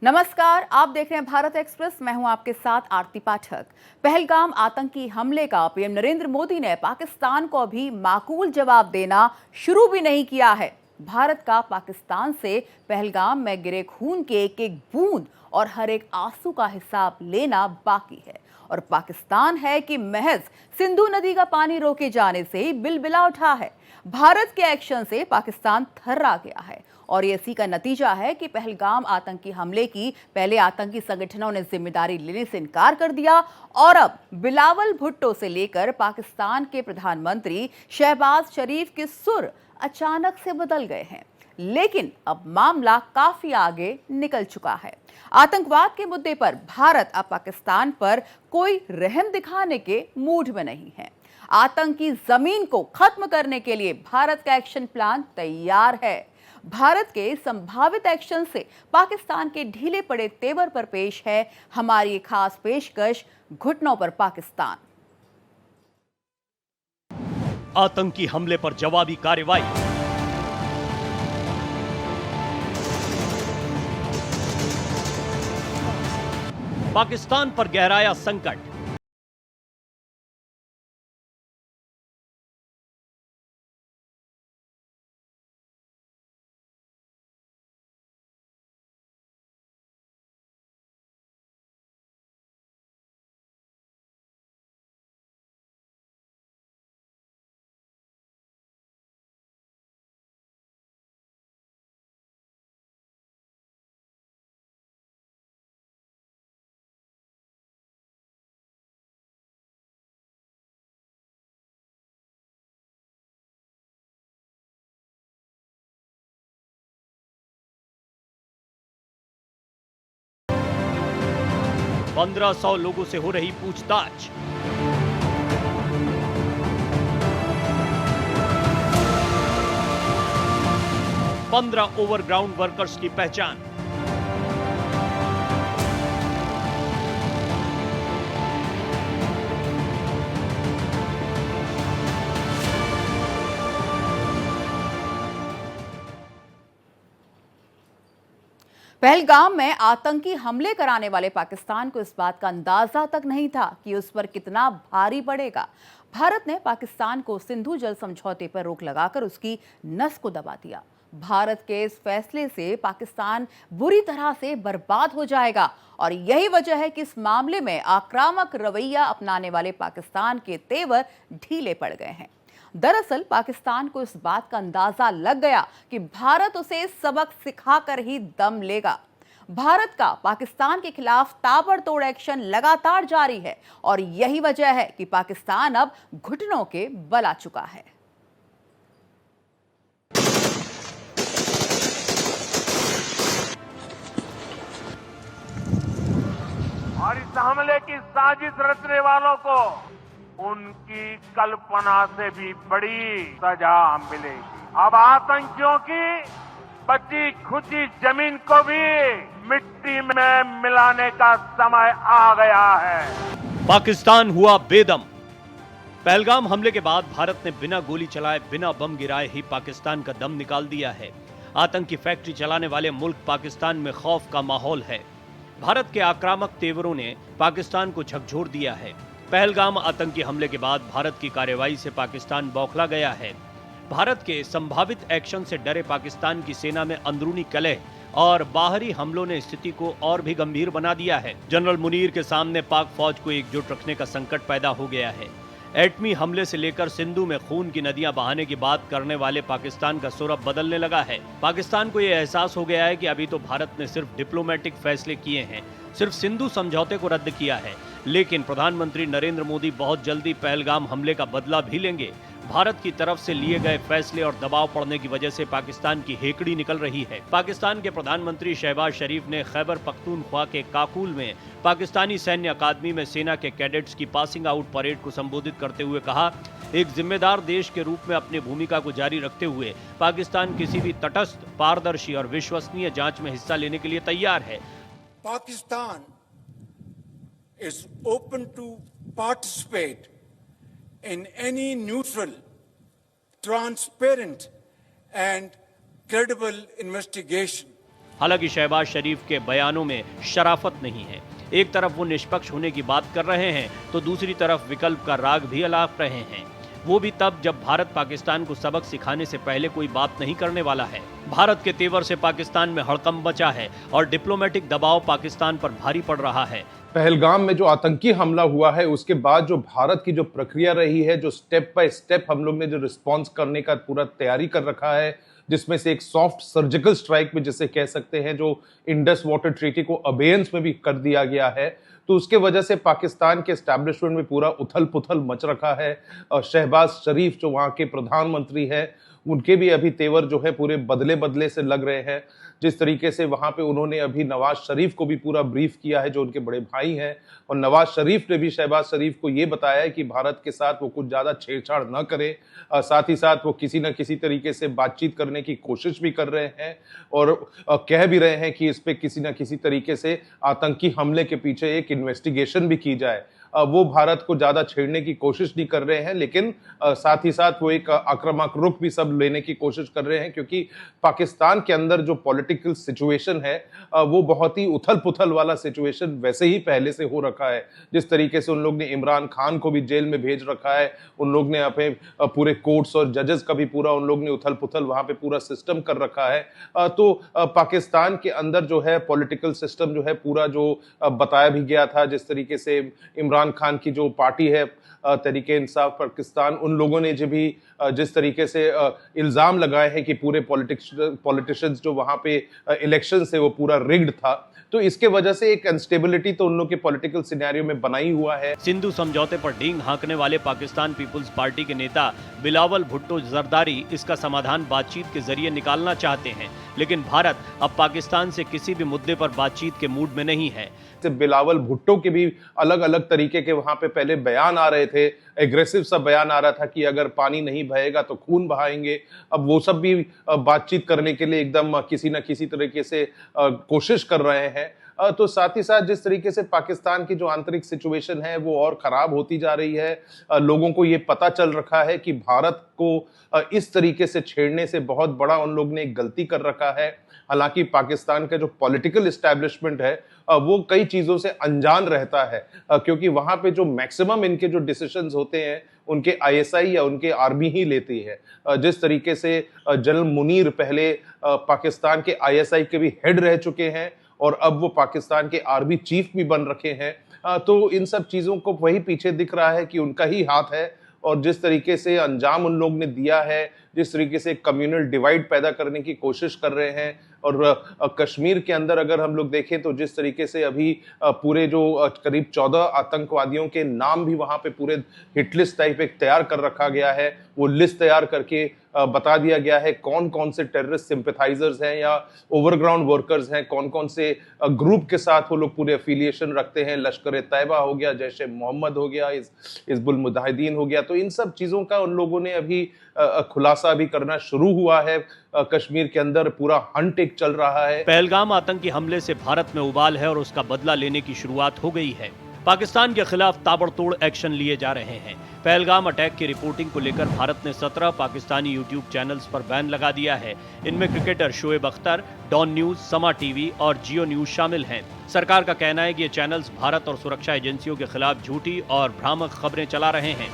नमस्कार, आप देख रहे हैं भारत एक्सप्रेस। मैं हूं आपके साथ आरती पाठक। पहलगाम आतंकी हमले का पीएम नरेंद्र मोदी ने पाकिस्तान को अभी माकूल जवाब देना शुरू भी नहीं किया है। भारत का पाकिस्तान से पहलगाम में गिरे खून के एक एक बूंद और हर एक आंसू का हिसाब लेना बाकी है। और पाकिस्तान है कि महज सिंधु नदी का पानी रोके जाने से ही बिलबिला उठा है। भारत के एक्शन से पाकिस्तान थर्रा गया है और ये इसी का नतीजा है कि पहलगाम आतंकी हमले की पहले आतंकी संगठनों ने जिम्मेदारी लेने से इनकार कर दिया और अब बिलावल भुट्टो से लेकर पाकिस्तान के प्रधानमंत्री शहबाज शरीफ के सुर अचानक से बदल गए हैं। लेकिन अब मामला काफी आगे निकल चुका है। आतंकवाद के मुद्दे पर भारत अब पाकिस्तान पर कोई रहम दिखाने के मूड में नहीं है। आतंकी जमीन को खत्म करने के लिए भारत का एक्शन प्लान तैयार है। भारत के संभावित एक्शन से पाकिस्तान के ढीले पड़े तेवर पर पेश है हमारी खास पेशकश, घुटनों पर पाकिस्तान। आतंकी हमले पर जवाबी कार्रवाई। पाकिस्तान पर गहराया संकट। पंद्रह 1,500 लोगों से हो रही पूछताछ। पंद्रह ओवरग्राउंड वर्कर्स की पहचान। पहलगाम में आतंकी हमले कराने वाले पाकिस्तान को इस बात का अंदाजा तक नहीं था कि उस पर कितना भारी पड़ेगा। भारत ने पाकिस्तान को सिंधु जल समझौते पर रोक लगाकर उसकी नस को दबा दिया। भारत के इस फैसले से पाकिस्तान बुरी तरह से बर्बाद हो जाएगा और यही वजह है कि इस मामले में आक्रामक रवैया अपनाने वाले पाकिस्तान के तेवर ढीले पड़ गए हैं। दरअसल पाकिस्तान को इस बात का अंदाजा लग गया कि भारत उसे सबक सिखाकर ही दम लेगा। भारत का पाकिस्तान के खिलाफ ताबड़तोड़ एक्शन लगातार जारी है और यही वजह है कि पाकिस्तान अब घुटनों के बल आ चुका है। और इस हमले की साजिश रचने वालों को उनकी कल्पना से भी बड़ी सजा मिलेगी। अब आतंकियों की बची खुची जमीन को भी मिट्टी में मिलाने का समय आ गया है। पाकिस्तान हुआ बेदम। पहलगाम हमले के बाद भारत ने बिना गोली चलाए, बिना बम गिराए ही पाकिस्तान का दम निकाल दिया है। आतंकी फैक्ट्री चलाने वाले मुल्क पाकिस्तान में खौफ का माहौल है। भारत के आक्रामक तेवरों ने पाकिस्तान को झकझोर दिया है। पहलगाम आतंकी हमले के बाद भारत की कार्रवाई से पाकिस्तान बौखला गया है। भारत के संभावित एक्शन से डरे पाकिस्तान की सेना में अंदरूनी कलह और बाहरी हमलों ने स्थिति को और भी गंभीर बना दिया है। जनरल मुनीर के सामने पाक फौज को एकजुट रखने का संकट पैदा हो गया है। एटमी हमले से लेकर सिंधु में खून की नदियां बहाने की बात करने वाले पाकिस्तान का सुर अब बदलने लगा है। पाकिस्तान को यह एहसास हो गया है कि अभी तो भारत ने सिर्फ डिप्लोमेटिक फैसले किए हैं, सिर्फ सिंधु समझौते को रद्द किया है, लेकिन प्रधानमंत्री नरेंद्र मोदी बहुत जल्दी पहलगाम हमले का बदला भी लेंगे। भारत की तरफ से लिए गए फैसले और दबाव पड़ने की वजह से पाकिस्तान की हेकड़ी निकल रही है। पाकिस्तान के प्रधानमंत्री शहबाज शरीफ ने खैबर पख्तूनख्वा के काकुल में पाकिस्तानी सैन्य अकादमी में सेना के कैडेट्स की पासिंग आउट परेड को संबोधित करते हुए कहा, एक जिम्मेदार देश के रूप में अपनी भूमिका को जारी रखते हुए पाकिस्तान किसी भी तटस्थ, पारदर्शी और विश्वसनीय जांच में हिस्सा लेने के लिए तैयार है। Pakistan is open to participate in any neutral, transparent and credible investigation हालांकि शहबाज शरीफ के बयानों में शराफत नहीं है। एक तरफ वो निष्पक्ष होने की बात कर रहे हैं तो दूसरी तरफ विकल्प का राग भी अलाप रहे हैं, वो भी तब जब भारत पाकिस्तान को सबक सिखाने से पहले कोई बात नहीं करने वाला है। भारत के तेवर से पाकिस्तान में हड़कंप मचा है और डिप्लोमेटिक दबाव पाकिस्तान पर भारी पड़ रहा है। पहलगाम में जो आतंकी हमला हुआ है उसके बाद जो भारत की जो प्रक्रिया रही है, जो स्टेप बाय स्टेप हम लोग ने जो रिस्पॉन्स करने का पूरा तैयारी कर रखा है, जिसमें से एक सॉफ्ट सर्जिकल स्ट्राइक भी जिसे कह सकते हैं, जो इंडस वाटर ट्रीटी को अबेयंस में भी कर दिया गया है, तो उसके वजह से पाकिस्तान के एस्टैब्लिशमेंट में पूरा उथल पुथल मच रखा है। और शहबाज शरीफ जो वहाँ के प्रधानमंत्री हैं, उनके भी अभी तेवर जो है पूरे बदले बदले से लग रहे हैं। जिस तरीके से वहाँ पे उन्होंने अभी नवाज शरीफ को भी पूरा ब्रीफ किया है, जो उनके बड़े भाई हैं, और नवाज शरीफ ने भी शहबाज शरीफ को ये बताया है कि भारत के साथ वो कुछ ज़्यादा छेड़छाड़ न करे। साथ ही साथ वो किसी न किसी तरीके से बातचीत करने की कोशिश भी कर रहे हैं और कह भी रहे हैं कि इस पे किसी न किसी तरीके से आतंकी हमले के पीछे एक इन्वेस्टिगेशन भी की जाए। वो भारत को ज्यादा छेड़ने की कोशिश नहीं कर रहे हैं, लेकिन साथ ही साथ वो एक आक्रामक रुख भी सब लेने की कोशिश कर रहे हैं, क्योंकि पाकिस्तान के अंदर जो पॉलिटिकल सिचुएशन है वो बहुत ही उथल पुथल वाला सिचुएशन वैसे ही पहले से हो रखा है। जिस तरीके से उन लोग ने इमरान खान को भी जेल में भेज रखा है, उन लोग ने अपने पूरे कोर्ट्स और जजेस का भी पूरा उन लोग ने उथल पुथल वहां पे पूरा सिस्टम कर रखा है। तो पाकिस्तान के अंदर जो है पॉलिटिकल सिस्टम जो है पूरा जो बताया भी गया था, जिस तरीके से इमरान खान की जो पार्टी है तहरीके इंसाफ पाकिस्तान, उन लोगों ने जो भी जिस तरीके से इल्जाम लगाए हैं कि पूरे पॉलिटिशियंस जो वहां पे इलेक्शन से वो पूरा रिग्ड था, तो इसके वजह से एक अनस्टेबिलिटी तो उन लोग के पॉलिटिकल सिनेरियो में बना ही हुआ है। सिंधु समझौते पर डींग हाँकने वाले पाकिस्तान पीपुल्स पार्टी के नेता बिलावल भुट्टो जरदारी इसका समाधान बातचीत के जरिए निकालना चाहते हैं, लेकिन भारत अब पाकिस्तान से किसी भी मुद्दे पर बातचीत के मूड में नहीं है। बिलावल भुट्टो के भी अलग अलग तरीके के वहां पे पहले बयान आ रहे थे, एग्रेसिव सा बयान आ रहा था कि अगर पानी नहीं बहेगा तो खून बहाएंगे। अब वो सब भी बातचीत करने के लिए एकदम किसी न किसी तरीके से कोशिश कर रहे हैं। तो साथ ही साथ जिस तरीके से पाकिस्तान की जो आंतरिक सिचुएशन है वो और खराब होती जा रही है, लोगों को ये पता चल रखा है कि भारत को इस तरीके से छेड़ने से बहुत बड़ा उन लोग ने एक गलती कर रखा है। हालांकि पाकिस्तान का जो पॉलिटिकल एस्टैब्लिशमेंट है वो कई चीजों से अनजान रहता है, क्योंकि वहां पे जो मैक्सिमम इनके जो डिसीजंस होते हैं उनके आईएसआई या उनके आर्मी ही लेती है। जिस तरीके से जनरल मुनीर पहले पाकिस्तान के आईएसआई के भी हेड रह चुके हैं और अब वो पाकिस्तान के आर्मी चीफ भी बन रखे हैं, तो इन सब चीजों को वही पीछे दिख रहा है कि उनका ही हाथ है। और जिस तरीके से अंजाम उन लोग ने दिया है, जिस तरीके से कम्युनल डिवाइड पैदा करने की कोशिश कर रहे हैं, और कश्मीर के अंदर अगर हम लोग देखें तो जिस तरीके से अभी पूरे जो करीब 14 आतंकवादियों के नाम भी वहां पे पूरे हिट लिस्ट टाइप एक तैयार कर रखा गया है। वो लिस्ट तैयार करके बता दिया गया है कौन कौन से टेररिस्ट सिंपैथाइजर्स हैं या ओवरग्राउंड वर्कर्स हैं, कौन कौन से ग्रुप के साथ वो लोग पूरे एफिलिएशन रखते हैं। लश्कर तैयबा हो गया, जैश ए मोहम्मद हो गया, हिजबुल मुजाहिदीन हो गया। तो इन सब चीजों का उन लोगों ने अभी खुलासा भी करना शुरू हुआ है। कश्मीर के अंदर पूरा हंट एक चल रहा है। पहलगाम आतंकी हमले से भारत में उबाल है और उसका बदला लेने की शुरुआत हो गई है। पाकिस्तान के खिलाफ ताबड़तोड़ एक्शन लिए जा रहे हैं। पहलगाम अटैक की रिपोर्टिंग को लेकर भारत ने 17 पाकिस्तानी यूट्यूब चैनल्स पर बैन लगा दिया है। इनमें cricketer Shoaib Akhtar, Dawn News, Samaa TV और जियो न्यूज शामिल हैं। सरकार का कहना है कि ये चैनल्स भारत और सुरक्षा एजेंसियों के खिलाफ झूठी और भ्रामक खबरें चला रहे हैं।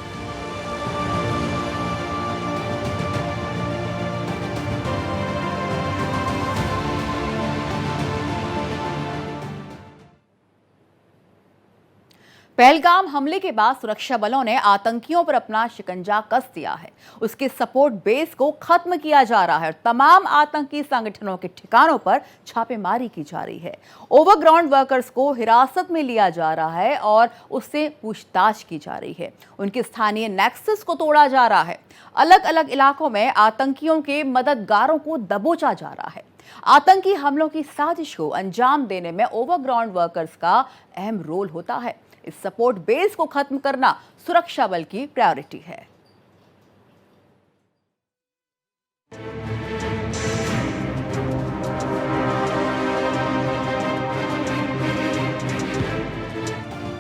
पहलगाम हमले के बाद सुरक्षा बलों ने आतंकियों पर अपना शिकंजा कस दिया है। उसके सपोर्ट बेस को खत्म किया जा रहा है और तमाम आतंकी संगठनों के ठिकानों पर छापेमारी की जा रही है। ओवरग्राउंड वर्कर्स को हिरासत में लिया जा रहा है और उससे पूछताछ की जा रही है। उनके स्थानीय नेक्सस को तोड़ा जा रहा है। अलग अलग इलाकों में आतंकियों के मददगारों को दबोचा जा रहा है। आतंकी हमलों की साजिश को अंजाम देने में ओवरग्राउंड वर्कर्स का अहम रोल होता है। इस सपोर्ट बेस को खत्म करना सुरक्षा बल की प्रायोरिटी है।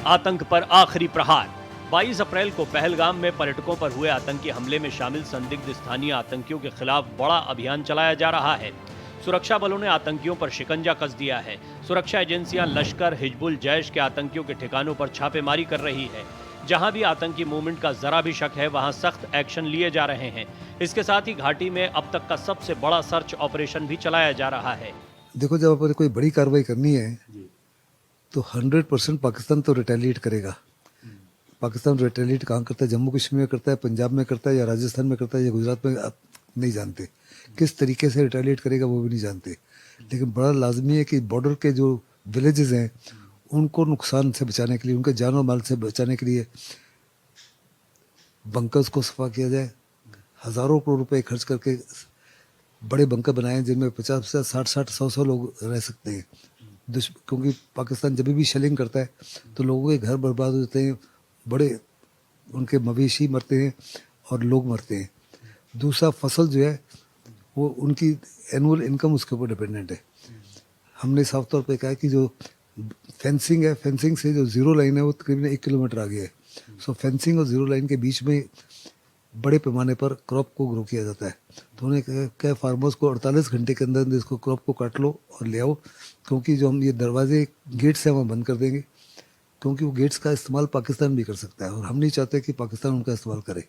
आतंक पर आखिरी प्रहार। 22 अप्रैल को पहलगाम में पर्यटकों पर हुए आतंकी हमले में शामिल संदिग्ध स्थानीय आतंकियों के खिलाफ बड़ा अभियान चलाया जा रहा है। सुरक्षा बलों ने आतंकियों पर शिकंजा कस दिया है। सुरक्षा एजेंसियां लश्कर, हिजबुल, जैश के आतंकियों के ठिकानों पर छापेमारी कर रही है। जहां भी आतंकी मूवमेंट का जरा भी शक है वहां सख्त एक्शन लिए जा रहे हैं। इसके साथ ही घाटी में अब तक का सबसे बड़ा सर्च ऑपरेशन भी चलाया जा रहा है। देखो, जब अपन कोई बड़ी कार्रवाई करनी है तो 100% पाकिस्तान तो रिटेलिएट करेगा। पाकिस्तान रिटेलिएट कहाँ करता है? जम्मू कश्मीर में करता है, पंजाब में करता है, या राजस्थान में करता है, या गुजरात में? आप नहीं जानते किस तरीके से रिटेलिएट करेगा, वो भी नहीं जानते। लेकिन बड़ा लाजमी है कि बॉर्डर के जो विलेजेस हैं उनको नुकसान से बचाने के लिए, उनके जान और माल से बचाने के लिए बंकर्स को सफा किया जाए। हज़ारों करोड़ रुपए खर्च करके बड़े बंकर बनाए हैं जिनमें 50-50, 60-60, 100-100 लोग रह सकते हैं। क्योंकि पाकिस्तान जब भी शेलिंग करता है तो लोगों के घर बर्बाद हो जाते हैं, बड़े उनके मवेशी मरते हैं और लोग मरते हैं। दूसरा, फसल जो है वो उनकी एनुअल इनकम उसके ऊपर डिपेंडेंट है। हमने साफ तौर पे कहा है कि जो फेंसिंग है, फेंसिंग से जो जीरो लाइन है वो तकरीबन 1 किलोमीटर आगे है। सो फेंसिंग और जीरो लाइन के बीच में बड़े पैमाने पर क्रॉप को ग्रो किया जाता है। तो उन्हें कहा फार्मर्स को 48 घंटे के अंदर इसको क्रॉप को काट लो और ले आओ, क्योंकि जो हम ये दरवाजे गेट्स हैं वहाँ बंद कर देंगे, क्योंकि वो गेट्स का इस्तेमाल पाकिस्तान भी कर सकता है और हम नहीं चाहते कि पाकिस्तान उनका इस्तेमाल करे।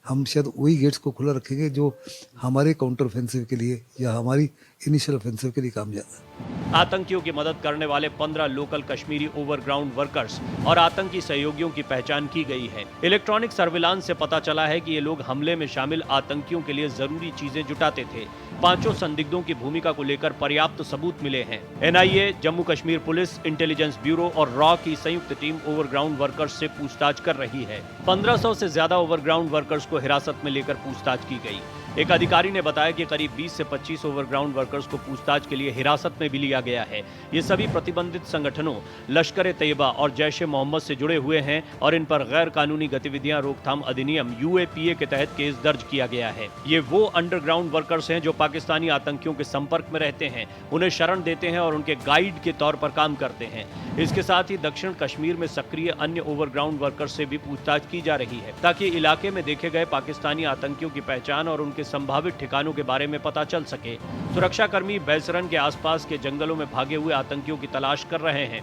हम शायद वही गेट्स को खुला रखेंगे जो हमारे काउंटर ऑफेंसिव के लिए या हमारी इनिशियल ऑफेंसिव के लिए कामयाब। आतंकियों की मदद करने वाले 15 लोकल कश्मीरी ओवरग्राउंड वर्कर्स और आतंकी सहयोगियों की पहचान की गई है। इलेक्ट्रॉनिक सर्विलांस से पता चला है कि ये लोग हमले में शामिल आतंकियों के लिए जरूरी चीजें जुटाते थे। 5 संदिग्धों की भूमिका को लेकर पर्याप्त सबूत मिले हैं। NIA, Jammu Kashmir police, intelligence bureau और रॉ की संयुक्त टीम ओवरग्राउंड वर्कर्स से पूछताछ कर रही है। 1500 से ज्यादा ओवरग्राउंड वर्कर्स को हिरासत में लेकर पूछताछ की गई। एक अधिकारी ने बताया कि करीब 20 से 25 ओवरग्राउंड वर्कर्स को पूछताछ के लिए हिरासत में भी लिया गया है। ये सभी प्रतिबंधित संगठनों लश्कर-ए-तैयबा और जैश-ए-मोहम्मद से जुड़े हुए हैं और इन पर गैर कानूनी गतिविधियां रोकथाम अधिनियम UAPA के तहत केस दर्ज किया गया है। ये वो अंडरग्राउंड वर्कर्स हैं जो पाकिस्तानी आतंकियों के संपर्क में रहते हैं, उन्हें शरण देते हैं और उनके गाइड के तौर पर काम करते हैं। इसके साथ ही दक्षिण कश्मीर में सक्रिय अन्य ओवरग्राउंड वर्कर्स से भी पूछताछ की जा रही है, ताकि इलाके में देखे गए पाकिस्तानी आतंकियों की पहचान और उनके संभावित ठिकानों के बारे में पता चल सके। सुरक्षाकर्मी बैसरन के आसपास के जंगलों में भागे हुए आतंकियों की तलाश कर रहे हैं।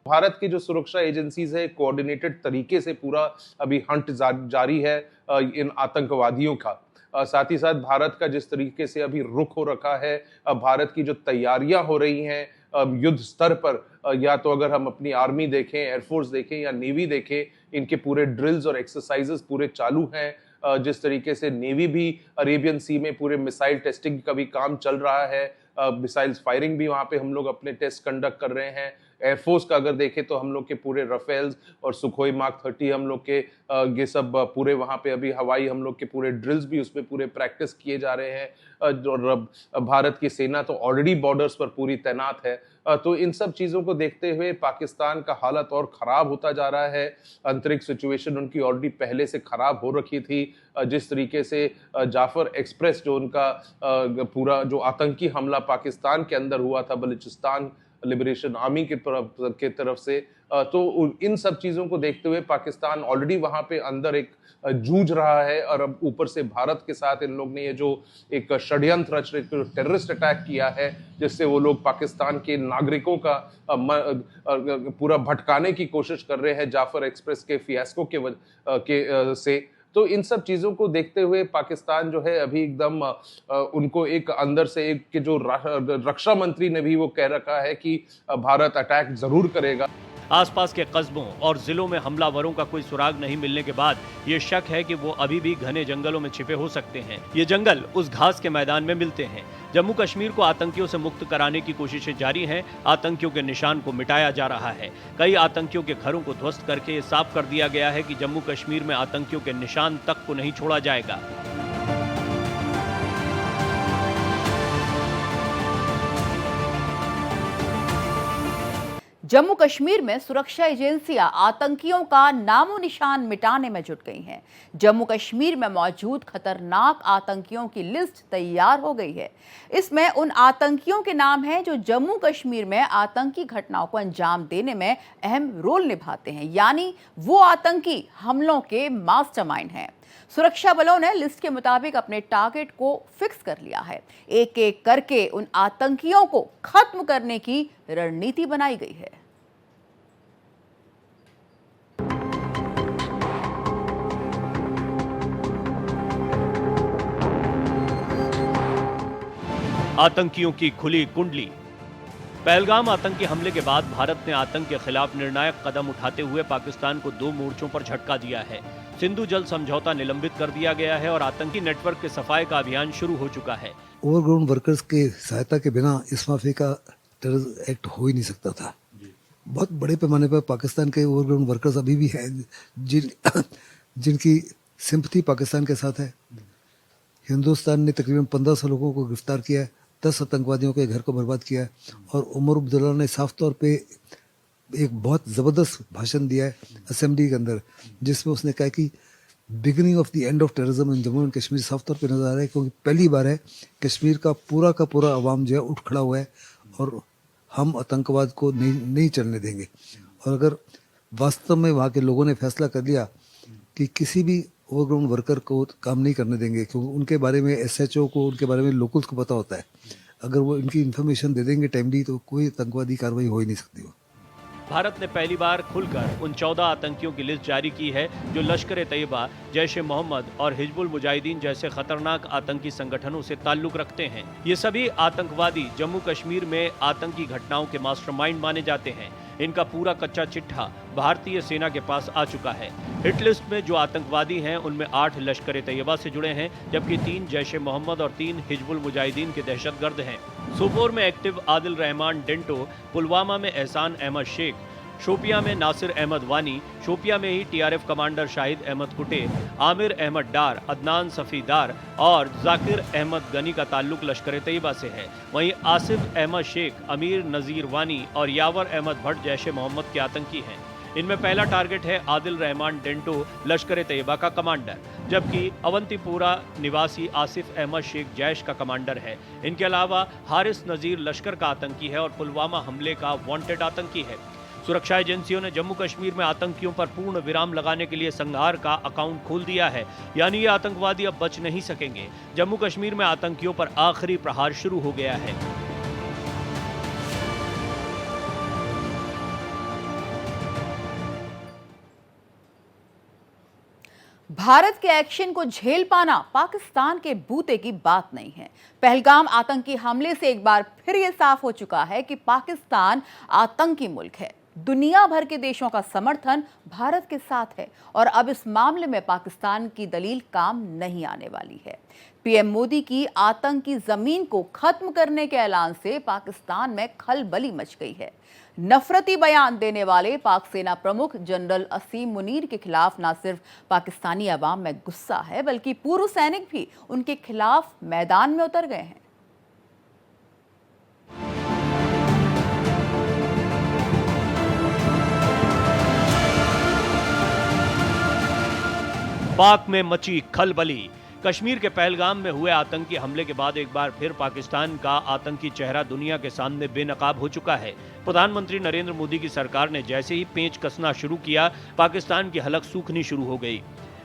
भारत की जो सुरक्षा एजेंसीज है कोऑर्डिनेटेड तरीके से पूरा अभी हंट जारी है इन आतंकवादियों का। साथ ही साथ भारत का जिस तरीके से अभी रुख हो रखा है, भारत की जो तैयारियां हो रही हैं युद्ध स्तर पर, या तो अगर हम अपनी आर्मी देखें, एयरफोर्स देखें या नेवी देखें, इनके पूरे ड्रिल्स और एक्सरसाइजेस पूरे चालू हैं। जिस तरीके से नेवी भी अरेबियन सी में पूरे मिसाइल टेस्टिंग का भी काम चल रहा है, मिसाइल्स फायरिंग भी वहाँ पे हम लोग अपने टेस्ट कंडक्ट कर रहे हैं। एयरफोर्स का अगर देखें तो हम लोग के पूरे राफेल्स और सुखोई मार्क 30 हम लोग के ये सब पूरे वहाँ पे अभी हवाई हम लोग के पूरे ड्रिल्स भी उसमें पूरे प्रैक्टिस किए जा रहे हैं। और भारत की सेना तो ऑलरेडी बॉर्डर्स पर पूरी तैनात है। तो इन सब चीज़ों को देखते हुए पाकिस्तान का हालत और ख़राब होता जा रहा है। अंतरिक्ष सिचुएशन उनकी ऑलरेडी पहले से ख़राब हो रखी थी। जिस तरीके से जाफर एक्सप्रेस जो उनका पूरा जो आतंकी हमला पाकिस्तान के अंदर हुआ था बलूचिस्तान लिबरेशन आर्मी के तरफ से, तो इन सब चीज़ों को देखते हुए पाकिस्तान ऑलरेडी वहाँ पे अंदर एक जूझ रहा है। और अब ऊपर से भारत के साथ इन लोग ने ये जो एक षड्यंत्र रच, टेररिस्ट अटैक किया है, जिससे वो लोग पाकिस्तान के नागरिकों का पूरा भटकाने की कोशिश कर रहे हैं जाफर एक्सप्रेस के फियास्को से। तो इन सब चीज़ों को देखते हुए पाकिस्तान जो है अभी एकदम उनको एक अंदर से एक के जो रक्षा मंत्री ने भी वो कह रखा है कि भारत अटैक जरूर करेगा। आसपास के कस्बों और जिलों में हमलावरों का कोई सुराग नहीं मिलने के बाद ये शक है कि वो अभी भी घने जंगलों में छिपे हो सकते हैं। ये जंगल उस घास के मैदान में मिलते हैं। जम्मू कश्मीर को आतंकियों से मुक्त कराने की कोशिशें जारी हैं। आतंकियों के निशान को मिटाया जा रहा है। कई आतंकियों के घरों को ध्वस्त करके ये साफ कर दिया गया है कि जम्मू कश्मीर में आतंकियों के निशान तक को नहीं छोड़ा जाएगा। जम्मू कश्मीर में सुरक्षा एजेंसियां आतंकियों का नामो निशान मिटाने में जुट गई हैं। जम्मू कश्मीर में मौजूद खतरनाक आतंकियों की लिस्ट तैयार हो गई है। इसमें उन आतंकियों के नाम हैं जो जम्मू कश्मीर में आतंकी घटनाओं को अंजाम देने में अहम रोल निभाते हैं, यानी वो आतंकी हमलों के मास्टरमाइंड हैं। सुरक्षा बलों ने लिस्ट के मुताबिक अपने टारगेट को फिक्स कर लिया है। एक एक करके उन आतंकियों को खत्म करने की रणनीति बनाई गई है। आतंकियों की खुली कुंडली। पहलगाम आतंकी हमले के बाद भारत ने आतंक के खिलाफ निर्णायक कदम उठाते हुए पाकिस्तान को 2 मोर्चों पर झटका दिया है। सिंधु जल समझौता निलंबित कर दिया गया है और आतंकी नेटवर्क के सफाई का अभियान शुरू हो चुका है। ओवरग्राउंड वर्कर्स के सहायता के बिना इस माफिया का टेरर एक्ट हो ही नहीं सकता था। बहुत बड़े पैमाने पर पाकिस्तान के ओवरग्राउंड वर्कर्स अभी भी हैं जिनकी सिंपथी पाकिस्तान के साथ है। हिंदुस्तान ने तकरीबन 1500 लोगों को गिरफ्तार किया है, 10 आतंकवादियों के घर को बर्बाद किया है और उमर अब्दुल्ला ने साफ तौर पे एक बहुत ज़बरदस्त भाषण दिया है असेंबली के अंदर, जिसमें उसने कहा कि beginning of the end of terrorism in Jammu and Kashmir साफ तौर पे नजर आ रहा है, क्योंकि पहली बार है कश्मीर का पूरा अवाम जो है उठ खड़ा हुआ है और हम आतंकवाद को नहीं चलने देंगे। और अगर वास्तव में वहाँ के लोगों ने फैसला कर लिया कि किसी भी ओवरग्राउंड वर्कर को काम नहीं करने देंगे, क्योंकि उनके बारे में SHO को, उनके बारे में लोकल्स को पता होता है, अगर वो इनकी इन्फॉर्मेशन दे देंगे टाइमली तो कोई आतंकवादी कार्रवाई हो ही नहीं सकती। वो भारत ने पहली बार खुलकर उन 14 आतंकियों की लिस्ट जारी की है जो लश्कर-ए-तैयबा, जैश-ए-मोहम्मद और हिजबुल मुजाहिदीन जैसे खतरनाक आतंकी संगठनों से ताल्लुक रखते हैं। ये सभी आतंकवादी जम्मू कश्मीर में आतंकी घटनाओं के मास्टरमाइंड माने जाते हैं। इनका पूरा कच्चा चिट्ठा भारतीय सेना के पास आ चुका है। हिट लिस्ट में जो आतंकवादी हैं उनमें 8 लश्कर-ए-तैयबा से जुड़े हैं, जबकि 3 जैश-ए-मोहम्मद और 3 हिजबुल मुजाहिदीन के दहशतगर्द हैं। सोपोर में एक्टिव आदिल रहमान डेंटो, पुलवामा में एहसान अहमद शेख, शोपियां में नासिर अहमद वानी, शोपियां में ही TRF कमांडर शाहिद अहमद कुटे, आमिर अहमद डार, अदनान सफीदार और जाकिर अहमद गनी का ताल्लुक लश्कर-ए-तैयबा से है। वहीं आसिफ अहमद शेख, अमीर नज़ीर वानी और यावर अहमद भट्ट जैश-ए-मोहम्मद के आतंकी हैं। इनमें पहला टारगेट है आदिल रहमान डेंटो, लश्कर-ए-तैयबा का कमांडर, जबकि अवंतीपुरा निवासी आसिफ अहमद शेख जैश का कमांडर है। इनके अलावा हारिस नज़ीर लश्कर का आतंकी है और पुलवामा हमले का वांटेड आतंकी है। सुरक्षा एजेंसियों ने जम्मू कश्मीर में आतंकियों पर पूर्ण विराम लगाने के लिए संहार का अकाउंट खोल दिया है, यानी ये आतंकवादी अब बच नहीं सकेंगे। जम्मू कश्मीर में आतंकियों पर आखिरी प्रहार शुरू हो गया है। भारत के एक्शन को झेल पाना पाकिस्तान के बूते की बात नहीं है। पहलगाम आतंकी हमले से एक बार फिर यह साफ हो चुका है कि पाकिस्तान आतंकी मुल्क है। दुनिया भर के देशों का समर्थन भारत के साथ है और अब इस मामले में पाकिस्तान की दलील काम नहीं आने वाली है। पीएम मोदी की आतंकी जमीन को खत्म करने के ऐलान से पाकिस्तान में खलबली मच गई है। नफरती बयान देने वाले पाक सेना प्रमुख जनरल असीम मुनीर के खिलाफ न सिर्फ पाकिस्तानी अवाम में गुस्सा है, बल्कि पूर्व सैनिक भी उनके खिलाफ मैदान में उतर गए हैं। पाक में मची खलबली। कश्मीर के पहलगाम में हुए आतंकी हमले के बाद एक बार फिर पाकिस्तान का आतंकी चेहरा दुनिया के सामने बेनकाब हो चुका है। प्रधानमंत्री नरेंद्र मोदी की सरकार ने जैसे ही पेंच कसना शुरू किया, पाकिस्तान की हलक सूखनी शुरू हो गई।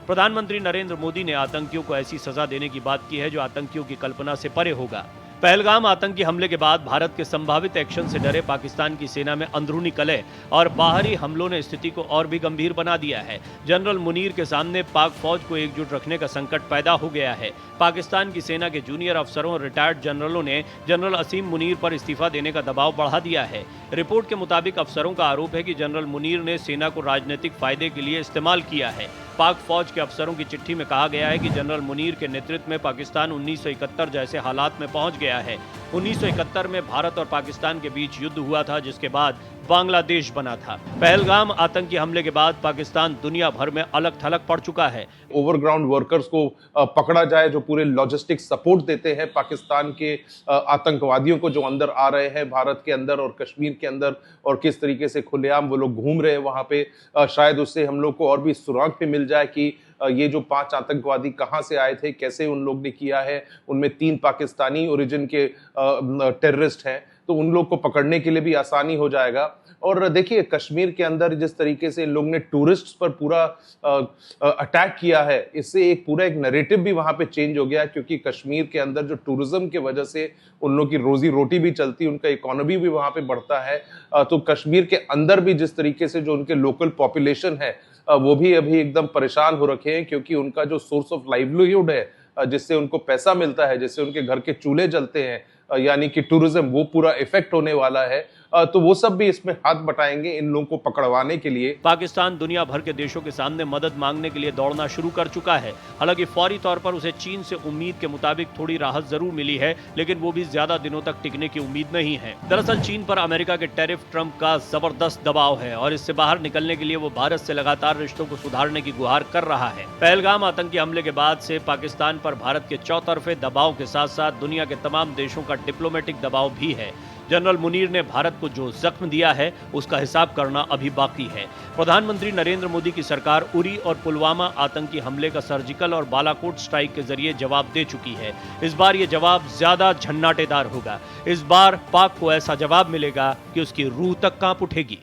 प्रधानमंत्री नरेंद्र मोदी ने आतंकियों को ऐसी सजा देने की बात की है जो आतंकियों की कल्पना से परे होगा। पहलगाम आतंकी हमले के बाद भारत के संभावित एक्शन से डरे पाकिस्तान की सेना में अंदरूनी कलह और बाहरी हमलों ने स्थिति को और भी गंभीर बना दिया है। जनरल मुनीर के सामने पाक फौज को एकजुट रखने का संकट पैदा हो गया है। पाकिस्तान की सेना के जूनियर अफसरों और रिटायर्ड जनरलों ने जनरल असीम मुनीर पर इस्तीफा देने का दबाव बढ़ा दिया है। रिपोर्ट के मुताबिक अफसरों का आरोप है कि जनरल मुनीर ने सेना को राजनीतिक फायदे के लिए इस्तेमाल किया है। पाक फौज के अफसरों की चिट्ठी में कहा गया है कि जनरल मुनीर के नेतृत्व में पाकिस्तान 1971 जैसे हालात में पहुंच गया है। 1971 में भारत और पाकिस्तान के बीच युद्ध हुआ था, जिसके बाद बांग्लादेश बना था। पहलगाम आतंकी हमले के बाद पाकिस्तान दुनिया भर में अलग थलग पड़ चुका है। ओवरग्राउंड वर्कर्स को पकड़ा जाए जो पूरे लॉजिस्टिक सपोर्ट देते हैं पाकिस्तान के आतंकवादियों को जो अंदर आ रहे हैं भारत के अंदर और कश्मीर के अंदर, और किस तरीके से खुलेआम वो लोग घूम रहे हैं वहां पे, शायद उससे हम लोग को और भी सुराग पे मिल जाए कि ये जो 5 आतंकवादी कहाँ से आए थे, कैसे उन लोग ने किया है, उनमें 3 पाकिस्तानी ओरिजिन के टेररिस्ट हैं, तो उन लोग को पकड़ने के लिए भी आसानी हो जाएगा। और देखिए कश्मीर के अंदर जिस तरीके से इन लोग ने टूरिस्ट्स पर पूरा अटैक किया है, इससे एक नैरेटिव भी वहां पे चेंज हो गया, क्योंकि कश्मीर के अंदर जो टूरिज्म के वजह से उन लोग की रोजी रोटी भी चलती है, उनका इकोनॉमी भी वहां पे बढ़ता है। तो कश्मीर के अंदर भी जिस तरीके से जो उनके लोकल पॉपुलेशन है वो भी अभी एकदम परेशान हो रखे हैं, क्योंकि उनका जो सोर्स ऑफ लाइवलीहुड है, जिससे उनको पैसा मिलता है, जिससे उनके घर के चूल्हे जलते हैं, यानी कि टूरिज्म, वो पूरा इफेक्ट होने वाला है। तो वो सब भी इसमें हाथ बटाएंगे इन लोगों को पकड़वाने के लिए। पाकिस्तान दुनिया भर के देशों के सामने मदद मांगने के लिए दौड़ना शुरू कर चुका है। हालांकि फौरी तौर पर उसे चीन से उम्मीद के मुताबिक थोड़ी राहत जरूर मिली है, लेकिन वो भी ज्यादा दिनों तक टिकने की उम्मीद नहीं है। दरअसल चीन पर अमेरिका के टैरिफ ट्रंप का जबरदस्त दबाव है और इससे बाहर निकलने के लिए वो भारत से लगातार रिश्तों को सुधारने की गुहार कर रहा है। पहलगाम आतंकी हमले के बाद से पाकिस्तान पर भारत के चौतरफे दबाव के साथ साथ दुनिया के तमाम देशों का डिप्लोमेटिक दबाव भी है। जनरल मुनीर ने भारत को जो जख्म दिया है उसका हिसाब करना अभी बाकी है। प्रधानमंत्री नरेंद्र मोदी की सरकार उरी और पुलवामा आतंकी हमले का सर्जिकल और बालाकोट स्ट्राइक के जरिए जवाब दे चुकी है। इस बार ये जवाब ज्यादा झन्नाटेदार होगा। इस बार पाक को ऐसा जवाब मिलेगा कि उसकी रूह तक कांप उठेगी।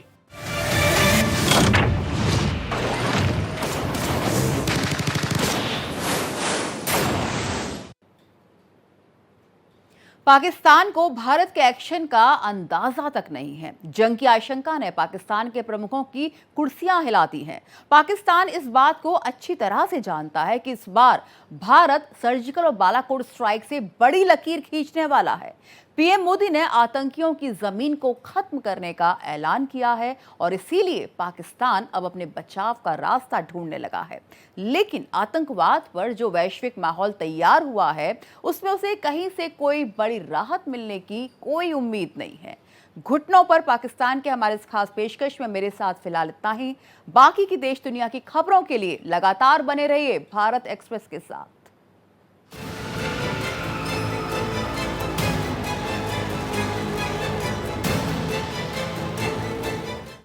पाकिस्तान को भारत के एक्शन का अंदाजा तक नहीं है। जंग की आशंका ने पाकिस्तान के प्रमुखों की कुर्सियां हिला दी हैं। पाकिस्तान इस बात को अच्छी तरह से जानता है कि इस बार भारत सर्जिकल और बालाकोट स्ट्राइक से बड़ी लकीर खींचने वाला है। पीएम मोदी ने आतंकियों की जमीन को खत्म करने का ऐलान किया है और इसीलिए पाकिस्तान अब अपने बचाव का रास्ता ढूंढने लगा है। लेकिन आतंकवाद पर जो वैश्विक माहौल तैयार हुआ है, उसमें उसे कहीं से कोई बड़ी राहत मिलने की कोई उम्मीद नहीं है। घुटनों पर पाकिस्तान के हमारे इस खास पेशकश में मेरे साथ फिलहाल इतना ही। बाकी की देश दुनिया की खबरों के लिए लगातार बने रहिए भारत एक्सप्रेस के साथ।